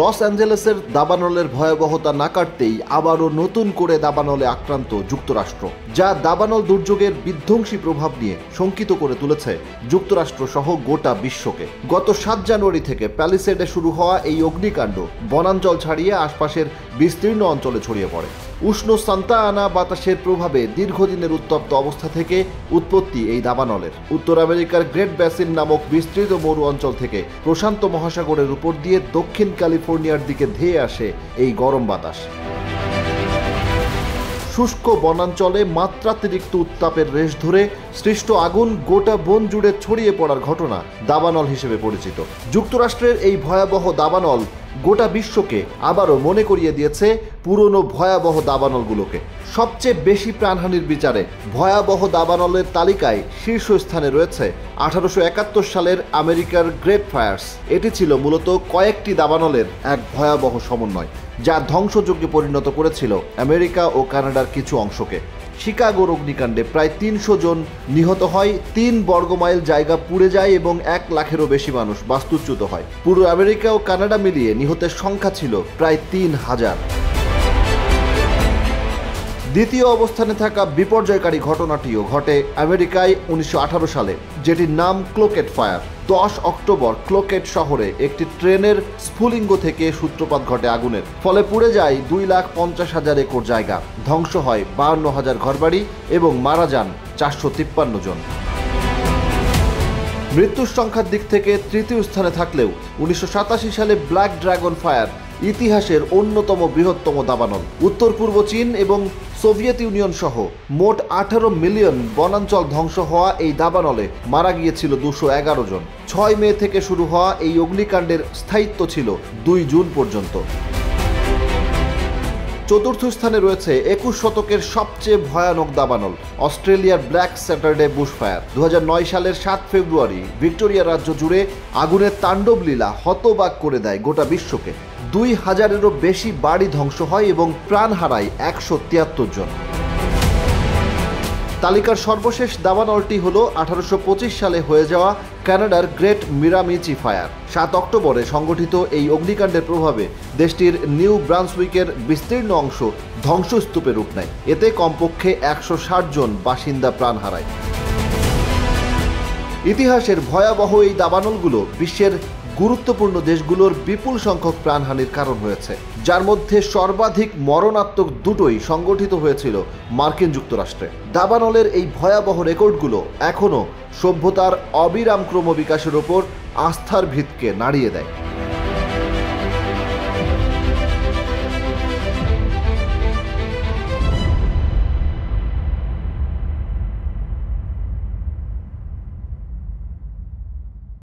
Loss অ্যাঞ্জেলেসের দাবানলের ভয়াবহতা না কাটতেই আবারও নতুন করে দাবানলে আক্রান্ত যুক্তরাষ্ট্র, যা দাবানল দুর্যোগের বিধ্বংসী প্রভাব নিয়ে শঙ্কিত করে তুলেছে যুক্তরাষ্ট্র সহ গোটা বিশ্বকে। গত 7 জানুয়ারি থেকে প্যালিসেডে শুরু হওয়া এই অগ্নিকাণ্ড বনাঞ্চল ছাড়িয়ে আশপাশের বিস্তীর্ণ অঞ্চলে ছড়িয়ে পড়ে। উষ্ণ সান্তা আনা বাতাসের প্রভাবে দীর্ঘদিনের উত্তপ্ত অবস্থা থেকে উৎপত্তি এই দাবানলের। উত্তর আমেরিকার গ্রেট বেসিন নামক বিস্তৃত মরু অঞ্চল থেকে প্রশান্ত মহাসাগরের উপর দিয়ে দক্ষিণ ক্যালিফোর্নিয়ার দিকে ধেয়ে আসে এই গরম বাতাস। শুষ্ক বনাঞ্চলে মাত্রাতিরিক্ত উত্তাপের রেশ ধরে সৃষ্ট আগুন গোটা বন জুড়ে ছড়িয়ে পড়ার ঘটনা দাবানল হিসেবে পরিচিত। যুক্তরাষ্ট্রের এই ভয়াবহ দাবানল গোটা বিশ্বকে আবারও মনে করিয়ে দিয়েছে পুরনো ভয়াবহ দাবানলগুলোকে। সবচেয়ে বেশি প্রাণহানির বিচারে ভয়াবহ দাবানলের তালিকায় শীর্ষস্থানে রয়েছে 1871 সালের আমেরিকার গ্রেট ফায়ার্স। এটি ছিল মূলত কয়েকটি দাবানলের এক ভয়াবহ সমন্বয়, যা ধ্বংসযজ্ঞে পরিণত করেছিল আমেরিকা ও কানাডার কিছু অংশকে। শিকাগোর অগ্নিকাণ্ডে প্রায় 300 জন নিহত হয়, 3 বর্গমাইল জায়গা পুড়ে যায় এবং 1 লাখেরও বেশি মানুষ বাস্তুচ্যুত হয়। পুরো আমেরিকা ও কানাডা মিলিয়ে নিহতের সংখ্যা ছিল প্রায় 3000। দ্বিতীয় অবস্থানে থাকা বিপর্যয়কারী ঘটনাটিও ঘটে আমেরিকায় 1918 সালে, যেটির নাম ক্লোকেট ফায়ার। 10 অক্টোবর ক্লোকেট শহরে একটি ট্রেনের স্ফুলিঙ্গ থেকে সূত্রপাত ঘটে আগুনের, ফলে পুড়ে যায় 2,50,000 একর জায়গা, ধ্বংস হয় 52,000 ঘরবাড়ি এবং মারা যান 453 জন। মৃত্যুর সংখ্যার দিক থেকে তৃতীয় স্থানে থাকলেও 1987 সালে ব্ল্যাক ড্রাগন ফায়ার ইতিহাসের অন্যতম বৃহত্তম দাবানল। উত্তর পূর্ব চীন এবং সোভিয়েত ইউনিয়ন সহ মোট 18 মিলিয়ন বনাঞ্চল ধ্বংস হওয়া এই দাবানলে মারা গিয়েছিল 211 জন। 6 মে থেকে শুরু হওয়া এই অগ্নিকাণ্ডের স্থায়িত্ব ছিল 2 জুন পর্যন্ত। চতুর্থ স্থানে রয়েছে 21 শতকের সবচেয়ে ভয়ানক দাবানল, অস্ট্রেলিয়ার ব্ল্যাক স্যাটারডে বুশফায়ার। 2009 সালের 7 ফেব্রুয়ারি ভিক্টোরিয়া রাজ্য জুড়ে আগুনের তাণ্ডব লীলা হতবাক করে দেয় গোটা বিশ্বকে। 2000-এরও বেশি বাড়ি ধ্বংস হয় এবং প্রাণ হারায় 173 জন। তালিকার সর্বশেষ দাবানলটি হল 1825 সালে হয়ে যাওয়া কানাডার গ্রেট মিরামিচি ফায়ার। 7 অক্টোবরে সংগঠিত এই অগ্নিকাণ্ডের প্রভাবে দেশটির নিউ ব্রান্সউইকের বিস্তীর্ণ অংশ ধ্বংসস্তূপে রূপ নেয়। এতে কমপক্ষে 160 জন বাসিন্দা প্রাণ হারায়। ইতিহাসের ভয়াবহ এই দাবানলগুলো বিশ্বের গুরুত্বপূর্ণ দেশগুলোর বিপুল সংখ্যক প্রাণহানির কারণ হয়েছে, যার মধ্যে সর্বাধিক মরণাত্মক দুটোই সংগঠিত হয়েছিল মার্কিন যুক্তরাষ্ট্রে। দাবানলের এই ভয়াবহ রেকর্ডগুলো এখনও সভ্যতার অবিরাম ক্রমবিকাশের ওপর আস্থার ভিতকে নাড়িয়ে দেয়।